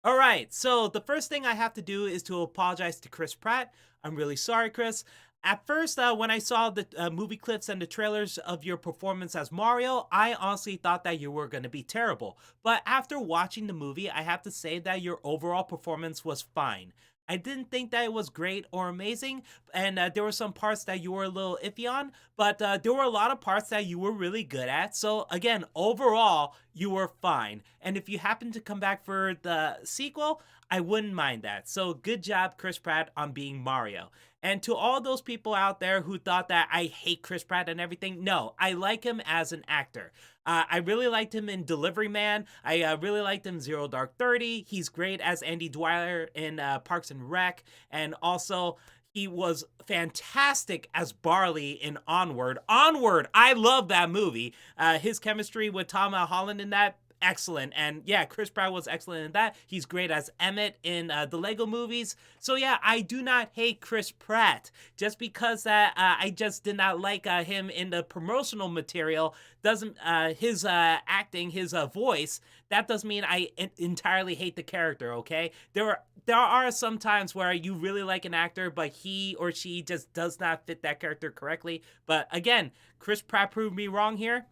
All right, so the first thing I have to do is to apologize to Chris Pratt. I'm really sorry, Chris. At first, when I saw the movie clips and the trailers of your performance as Mario, I honestly thought that you were going to be terrible. But after watching the movie, I have to say that your overall performance was fine. I didn't think that it was great or amazing, and there were some parts that you were a little iffy on, but there were a lot of parts that you were really good at. So, again, overall, you were fine. And if you happen to come back for the sequel, I wouldn't mind that. So, good job, Chris Pratt, on being Mario. And to all those people out there who thought that I hate Chris Pratt and everything, no, I like him as an actor. I really liked him in Delivery Man. I really liked him in Zero Dark 30. He's great as Andy Dwyer in Parks and Rec. And also, he was fantastic as Barley in Onward. Onward! I love that movie. His chemistry with Tom Holland in that, excellent. And yeah, Chris Pratt was excellent in that. He's great as Emmett in the Lego movies. So yeah, I do not hate Chris Pratt. Just because that I just did not like him in the promotional material doesn't his acting, his voice. That doesn't mean I entirely hate the character. Okay, there are some times where you really like an actor, but he or she just does not fit that character correctly. But again, Chris Pratt proved me wrong here.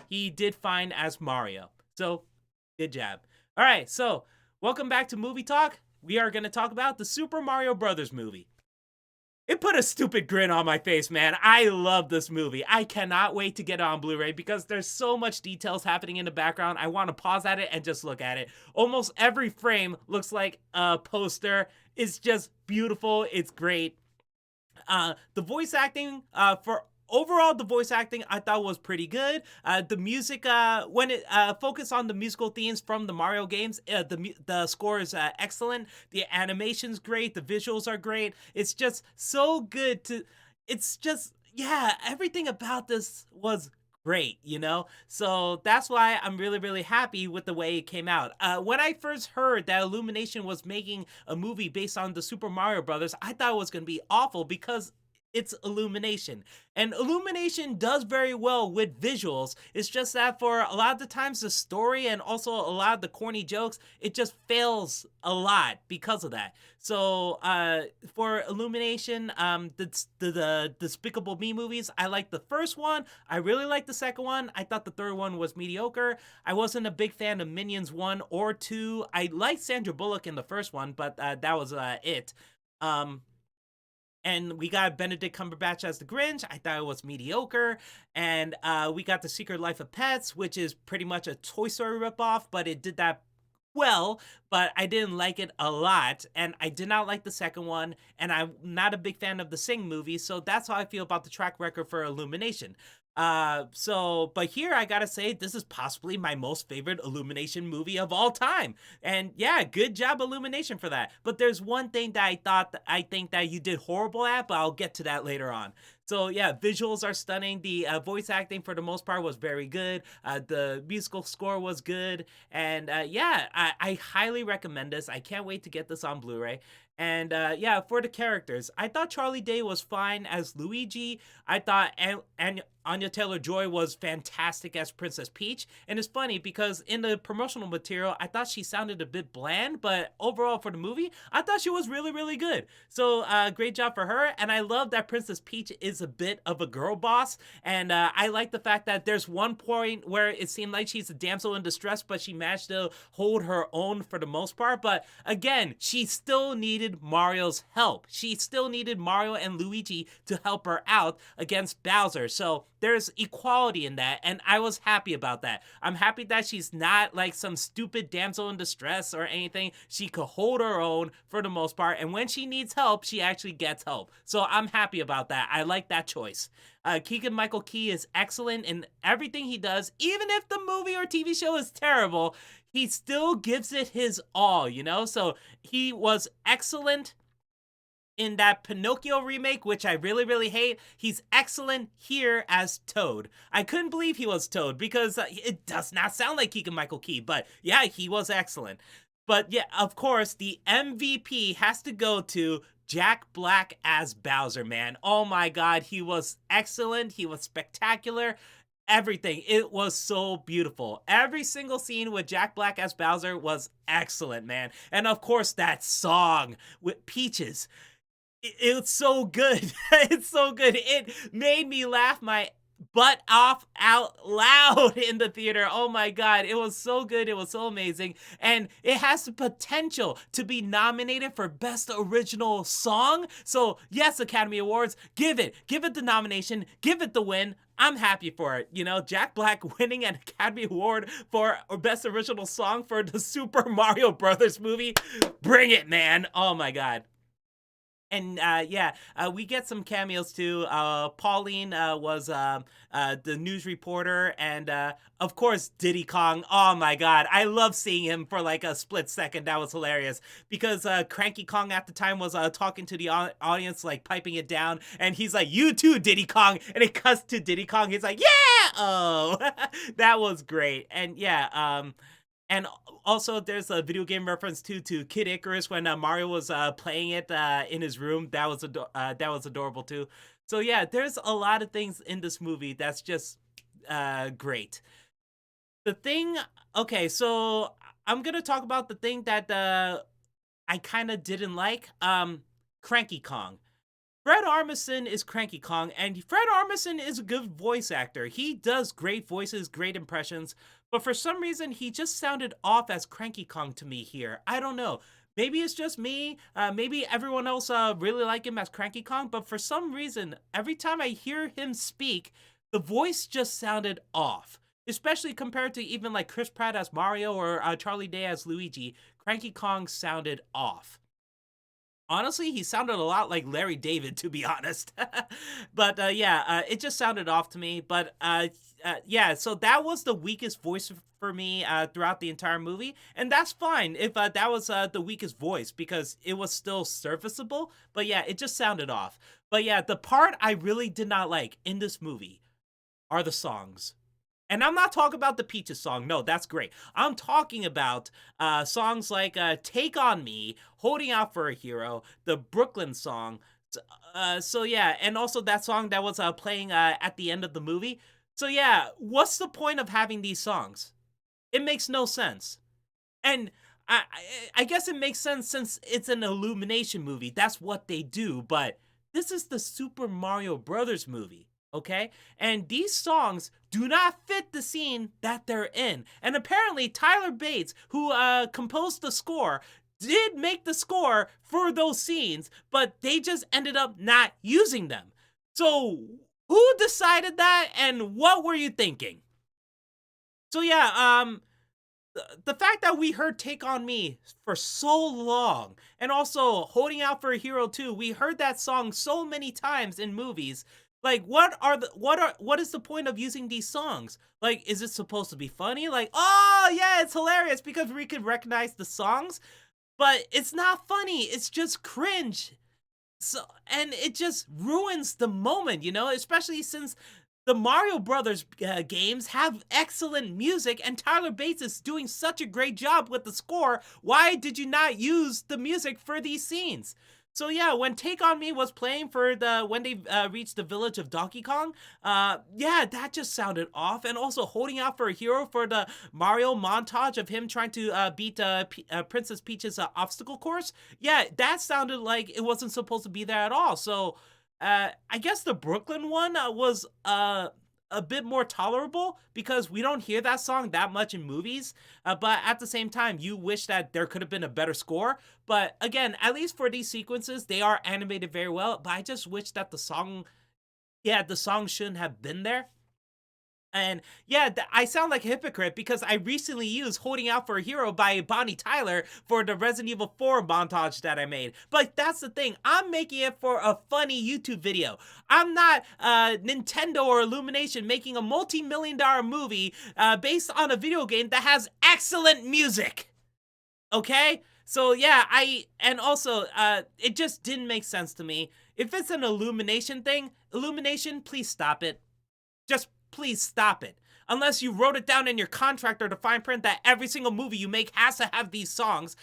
He did fine as Mario. So, good job. All right, so welcome back to Movie Talk. We are going to talk about the Super Mario Brothers movie. It put a stupid grin on my face, man. I love this movie. I cannot wait to get it on Blu-ray because there's so much details happening in the background. I want to pause at it and just look at it. Almost every frame looks like a poster. It's just beautiful. It's great. The voice acting for overall, the voice acting I thought was pretty good. The music, when it focused on the musical themes from the Mario games, the score is excellent. The animation's great. The visuals are great. It's just so good to. It's just yeah, everything about this was great, you know? So that's why I'm really, really happy with the way it came out. When I first heard that Illumination was making a movie based on the Super Mario Brothers, I thought it was going to be awful because it's Illumination. And Illumination does very well with visuals. It's just that for a lot of the times, the story and also a lot of the corny jokes, it just fails a lot because of that. So for Illumination, the Despicable Me movies, I like the first one. I really like the second one. I thought the third one was mediocre. I wasn't a big fan of Minions 1 or 2. I liked Sandra Bullock in the first one, but that was it. Um, and we got Benedict Cumberbatch as the Grinch. I thought it was mediocre. And we got The Secret Life of Pets, which is pretty much a Toy Story ripoff, but it did that well, but I didn't like it a lot. And I did not like the second one. And I'm not a big fan of the Sing movies. So that's how I feel about the track record for Illumination. But here I gotta say, this is possibly my most favorite Illumination movie of all time. And yeah, good job, Illumination, for that. But there's one thing that I think that you did horrible at, but I'll get to that later on. So yeah, visuals are stunning. The voice acting for the most part was very good. The musical score was good, and yeah, I highly recommend this. I can't wait to get this on Blu-ray. And yeah, for the characters, I thought Charlie Day was fine as Luigi. I thought Anya Taylor-Joy was fantastic as Princess Peach. And it's funny because in the promotional material, I thought she sounded a bit bland, but overall for the movie, I thought she was really, really good. So great job for her. And I love that Princess Peach is a bit of a girl boss. And I like the fact that there's one point where it seemed like she's a damsel in distress, but she managed to hold her own for the most part. But again, she still needed Mario's help. She still needed Mario and Luigi to help her out against Bowser. So there's equality in that, and I was happy about that. I'm happy that she's not like some stupid damsel in distress or anything. She could hold her own for the most part, and when she needs help, she actually gets help. So I'm happy about that. I like that choice. Keegan Michael Key is excellent in everything he does, even if the movie or TV show is terrible. He still gives it his all, you know? So he was excellent in that Pinocchio remake, which I really, really hate. He's excellent here as Toad. I couldn't believe he was Toad because it does not sound like Keegan Michael Key, but yeah, he was excellent. But yeah, of course, the MVP has to go to Jack Black as Bowser, man. Oh my god, he was excellent. He was spectacular. everything. It was so beautiful. Every single scene with Jack Black as Bowser was excellent, man. And of course, that song with Peaches. It's so good. It's so good. It made me laugh my butt off out loud in the theater. Oh my god, it was so good. It was so amazing. And it has the potential to be nominated for Best Original Song. So, yes, Academy Awards, give it the nomination, give it the win. I'm happy for it. You know, Jack Black winning an Academy Award for Best Original Song for the Super Mario Brothers movie. Bring it, man. Oh my god. And yeah, we get some cameos too. Pauline was the news reporter, and of course Diddy Kong. Oh my god, I love seeing him for like a split second. That was hilarious because Cranky Kong at the time was talking to the audience, like piping it down, and he's like, "You too, Diddy Kong," and it cuts to Diddy Kong. He's like, "Yeah, oh," that was great. And yeah, and also, there's a video game reference too to Kid Icarus when Mario was playing it in his room. That was adorable too. So yeah, there's a lot of things in this movie that's just great. The thing, okay, so I'm gonna talk about the thing that I kind of didn't like. Cranky Kong. Fred Armisen is Cranky Kong, and Fred Armisen is a good voice actor. He does great voices, great impressions, but for some reason, he just sounded off as Cranky Kong to me here. I don't know. Maybe it's just me. Maybe everyone else really like him as Cranky Kong, but for some reason, every time I hear him speak, the voice just sounded off. Especially compared to even like Chris Pratt as Mario or Charlie Day as Luigi, Cranky Kong sounded off. Honestly, he sounded a lot like Larry David, to be honest. But yeah, it just sounded off to me. But yeah, so that was the weakest voice for me throughout the entire movie, and that's fine if that was the weakest voice because it was still serviceable. But yeah, it just sounded off. But yeah, the part I really did not like in this movie are the songs. And I'm not talking about the Peaches song. No, that's great. I'm talking about songs like Take On Me, Holding Out for a Hero, the Brooklyn song. So yeah, and also that song that was playing at the end of the movie. So yeah, what's the point of having these songs? It makes no sense. And I guess it makes sense since it's an Illumination movie. That's what they do. But this is the Super Mario Brothers movie. Okay? And these songs do not fit the scene that they're in. And apparently, Tyler Bates, who composed the score, did make the score for those scenes, but they just ended up not using them. So, who decided that and what were you thinking? So, yeah, the fact that we heard Take On Me for so long and also Holding Out for a Hero too, we heard that song so many times in movies. Like what is the point of using these songs? Like, is it supposed to be funny? Like, oh yeah, it's hilarious because we can recognize the songs, but it's not funny. It's just cringe. So, and it just ruins the moment, you know, especially since the Mario Brothers games have excellent music and Tyler Bates is doing such a great job with the score. Why did you not use the music for these scenes? So yeah, when Take On Me was playing for when they reached the village of Donkey Kong, yeah, that just sounded off. And also Holding Out for a Hero for the Mario montage of him trying to beat Princess Peach's obstacle course. Yeah, that sounded like it wasn't supposed to be there at all. So I guess the Brooklyn one was a bit more tolerable because we don't hear that song that much in movies. But at the same time, you wish that there could have been a better score. But again, at least for these sequences, they are animated very well. But I just wish that the song shouldn't have been there. And yeah, I sound like a hypocrite because I recently used Holding Out for a Hero by Bonnie Tyler for the Resident Evil 4 montage that I made. But that's the thing, I'm making it for a funny YouTube video. I'm not Nintendo or Illumination making a multi-million-dollar movie based on a video game that has excellent music. Okay? So yeah, and also, it just didn't make sense to me. If it's an Illumination thing, Illumination, please stop it. Just please stop it. Unless you wrote it down in your contract or the fine print that every single movie you make has to have these songs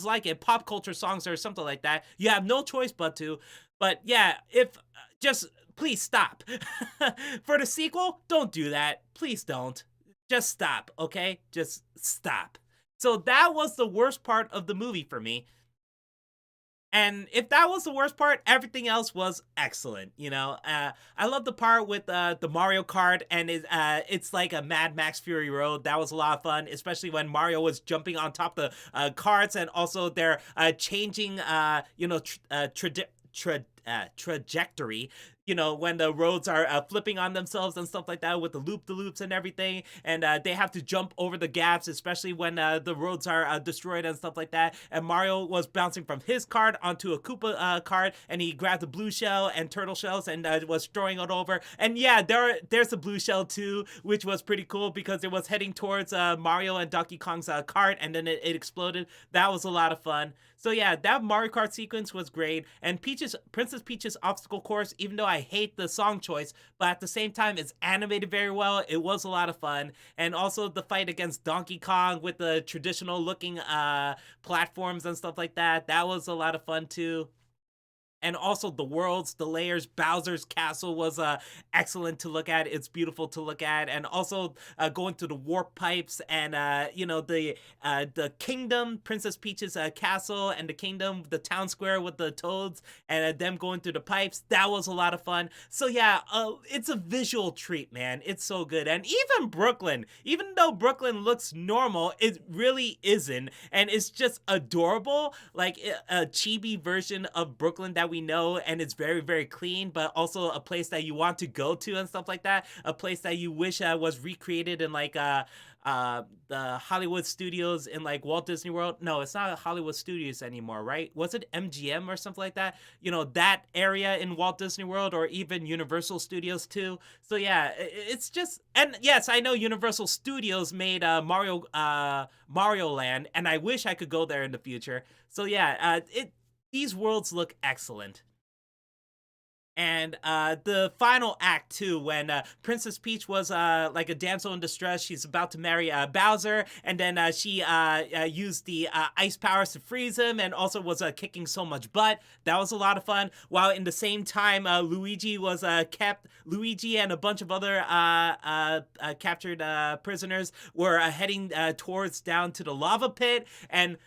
like it, pop culture songs or something like that. You have no choice but to. But yeah, if just please stop. For the sequel, don't do that. Please don't. Just stop, okay? Just stop. So that was the worst part of the movie for me. And if that was the worst part, everything else was excellent. I love the part with the Mario Kart, and it's like a Mad Max Fury Road. That was a lot of fun, especially when Mario was jumping on top of the carts, and also they're changing, trajectory. When the roads are flipping on themselves and stuff like that with the loops and everything, and they have to jump over the gaps, especially when the roads are destroyed and stuff like that. And Mario was bouncing from his card onto a Koopa card, and he grabbed the blue shell and turtle shells and was throwing it over. And yeah, there's a blue shell too, which was pretty cool because it was heading towards Mario and Donkey Kong's cart, and then it exploded. That was a lot of fun. So yeah, that Mario Kart sequence was great, and Princess Peach's obstacle course, even though I hate the song choice, but at the same time, it's animated very well. It was a lot of fun, and also the fight against Donkey Kong with the traditional looking platforms and stuff like that. That was a lot of fun too. And also the worlds, the layers. Bowser's castle was excellent to look at. It's beautiful to look at. And also going to the warp pipes, and the kingdom, Princess Peach's castle, and the kingdom, the town square with the toads, and them going through the pipes. That was a lot of fun. So yeah, it's a visual treat, man. It's so good. And even Brooklyn, even though Brooklyn looks normal, it really isn't, and it's just adorable, like a chibi version of Brooklyn that we know, and it's very, very clean, but also a place that you want to go to and stuff like that. A place that you wish was recreated in like the Hollywood studios in like Walt Disney World. No, it's not Hollywood Studios anymore, right? Was it MGM or something like that? That area in Walt Disney World, or even Universal Studios too. So yeah, it's just, and yes, I know Universal Studios made Mario Land, and I wish I could go there in the future. So yeah, these worlds look excellent. And the final act too, when Princess Peach was like a damsel in distress. She's about to marry Bowser, and then she used the ice powers to freeze him, and also was kicking so much butt. That was a lot of fun. While in the same time, Luigi was kept. Luigi and a bunch of other captured prisoners were heading towards down to the lava pit. And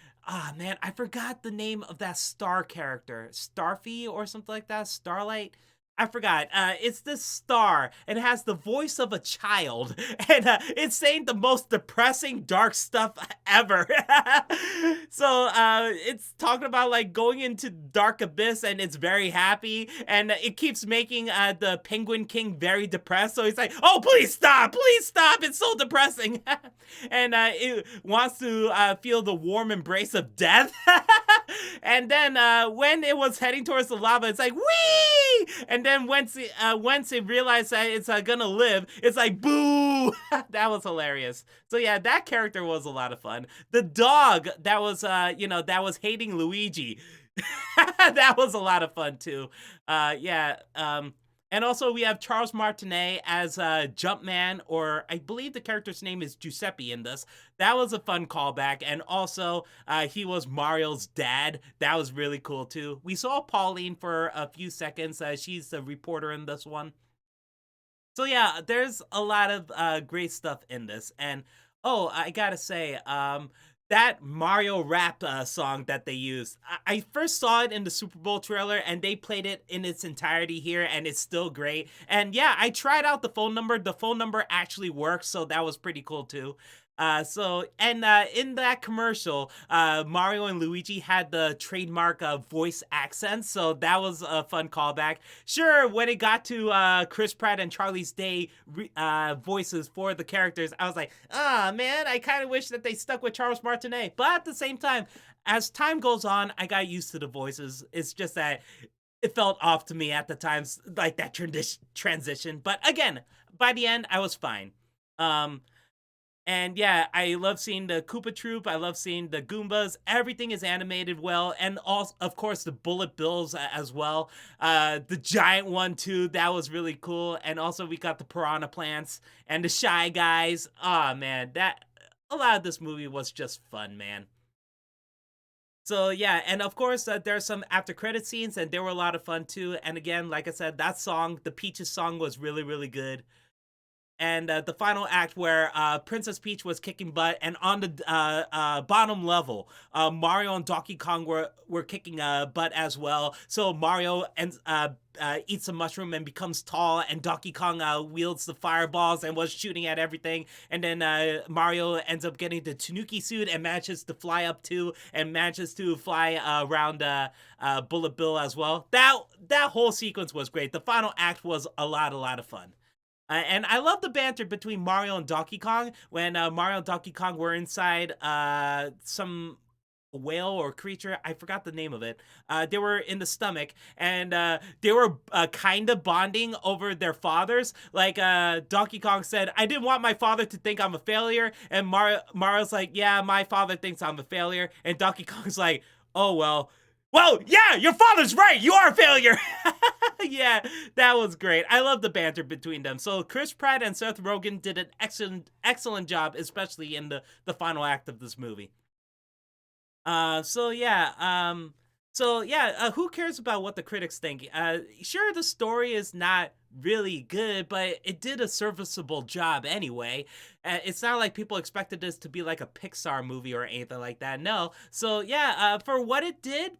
man, I forgot the name of that star character. Starfy or something like that? Starlight? I forgot. It's this star, and it has the voice of a child, and it's saying the most depressing, dark stuff ever. So it's talking about like going into dark abyss, and it's very happy, and it keeps making the Penguin King very depressed. So he's like, "Oh, please stop! It's so depressing," and it wants to feel the warm embrace of death. And then when it was heading towards the lava, it's like, "Wee!" And then once it realized that it's gonna live, it's like, "Boo!" That was hilarious. So yeah, that character was a lot of fun. The dog that was that was hating Luigi. That was a lot of fun too. Yeah. And also we have Charles Martinet as Jumpman, or I believe the character's name is Giuseppe in this. That was a fun callback, and also he was Mario's dad. That was really cool too. We saw Pauline for a few seconds. She's the reporter in this one. So yeah, there's a lot of great stuff in this. And oh, I gotta say, that Mario rap song that they used, I first saw it in the Super Bowl trailer, and they played it in its entirety here, and it's still great. And yeah, I tried out the phone number. The phone number actually works, so that was pretty cool too. In that commercial, Mario and Luigi had the trademark voice accents, so that was a fun callback. Sure, when it got to Chris Pratt and Charlie's Day voices for the characters, I was like, ah, man, I kind of wish that they stuck with Charles Martinet. But at the same time, as time goes on, I got used to the voices. It's just that it felt off to me at the times, like that transition. But again, by the end, I was fine. Um, and yeah, I love seeing the Koopa Troop. I love seeing the Goombas. Everything is animated well, and also, of course, the Bullet Bills as well. The giant one too. That was really cool. And also, we got the Piranha Plants and the Shy Guys. Oh man, that a lot of this movie was just fun, man. So yeah, and of course there's some after credit scenes, and they were a lot of fun too. And again, like I said, that song, the Peaches song, was really really good. And the final act where Princess Peach was kicking butt, and on the bottom level, Mario and Donkey Kong were kicking butt as well. So Mario eats a mushroom and becomes tall, and Donkey Kong wields the fireballs and was shooting at everything. And then Mario ends up getting the Tanuki suit and manages to fly up too, and manages to fly around Bullet Bill as well. That whole sequence was great. The final act was a lot of fun. And I love the banter between Mario and Donkey Kong when Mario and Donkey Kong were inside some whale or creature. I forgot the name of it. They were in the stomach, and they were kind of bonding over their fathers. Like Donkey Kong said, "I didn't want my father to think I'm a failure," and Mario's like, "Yeah, my father thinks I'm a failure," and Donkey Kong's like, "Oh well." Well, yeah, your father's right. You are a failure. Yeah, that was great. I love the banter between them. So Chris Pratt and Seth Rogen did an excellent job, especially in the final act of this movie. So yeah, who cares about what the critics think? Sure, the story is not really good, but it did a serviceable job anyway. It's not like people expected this to be like a Pixar movie or anything like that. No. So yeah, for what it did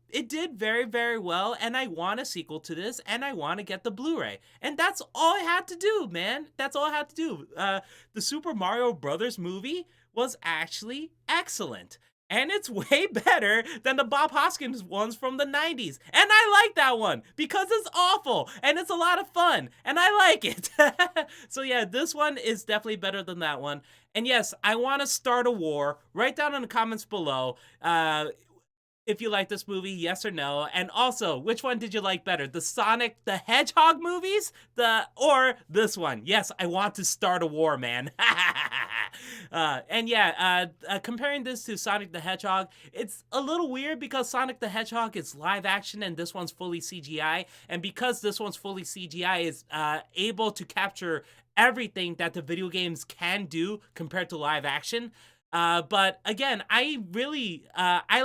very very well, and I want a sequel to this, and I want to get the Blu-ray, and that's all I had to do, man. That's all I had to do. The Super Mario Brothers movie was actually excellent. And it's way better than the Bob Hoskins ones from the 90s. And I like that one because it's awful and it's a lot of fun and I like it. So yeah, this one is definitely better than that one. And yes, I want to start a war. Write down in the comments below if you like this movie, yes or no. And also, which one did you like better? The Sonic the Hedgehog movies? Or this one? Yes, I want to start a war, man. And yeah, comparing this to Sonic the Hedgehog, it's a little weird because Sonic the Hedgehog is live action and this one's fully CGI. And because this one's fully CGI, is able to capture everything that the video games can do compared to live action. But again, I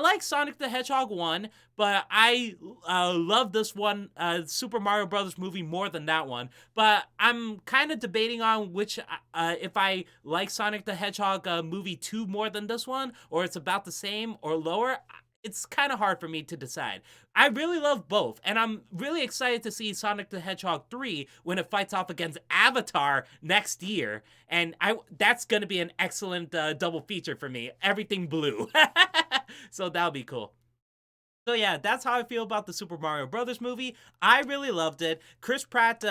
like Sonic the Hedgehog 1, but I love this one, Super Mario Brothers movie more than that one. But I'm kind of debating on which, if I like Sonic the Hedgehog movie 2 more than this one, or it's about the same or lower. It's kind of hard for me to decide. I really love both, and I'm really excited to see Sonic the Hedgehog 3 when it fights off against Avatar next year. And that's going to be an excellent double feature for me. Everything blue. So that'll be cool. So yeah, that's how I feel about the Super Mario Brothers movie. I really loved it. Chris Pratt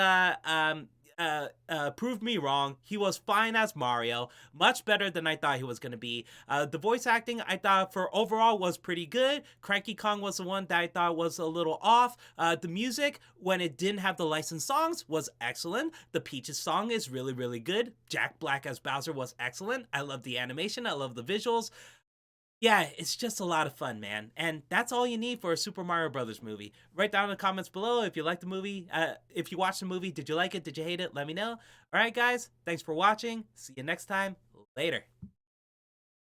proved me wrong. He was fine as Mario, much better than I thought he was going to be. The voice acting I thought for overall was pretty good. Cranky Kong was the one that I thought was a little off. The music, when it didn't have the licensed songs, was excellent. The Peaches song is really, really good. Jack Black as Bowser was excellent. I love the animation. I love the visuals. Yeah, it's just a lot of fun, man. And that's all you need for a Super Mario Brothers movie. Write down in the comments below if you like the movie. If you watched the movie, did you like it? Did you hate it? Let me know. All right, guys. Thanks for watching. See you next time. Later.